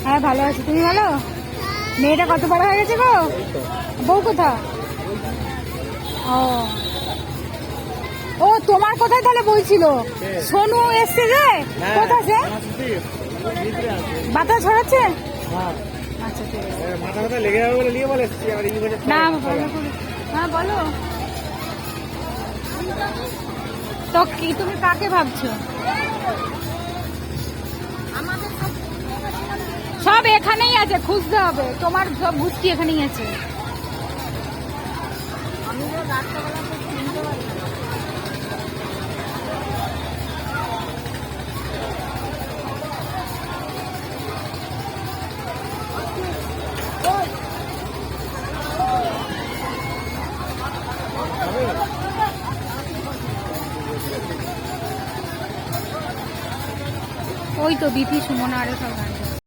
হ্যাঁ ভালো আছি, তুমি ভালো? মেয়েটা কত বড় হয়ে গেছে গো? বউ কোথা? ও ও তোমার কোথায় তাহলে বলছিল সোনু এসছে যে কোথা সে বাতাস ছড়াচ্ছে? আচ্ছা ঠিক আছে। মাথা মাথা লেগে যাবে বলে নিয়ে বলে না ভালো করে। হ্যাঁ বলো তো, কি তুমি কাকে ভাবছো? সব এখানেই আছে, খুঁজতে হবে, তোমার সব বুঝকি এখানেই আছে। ওই তো বিথি সুমনা আরো সব গান।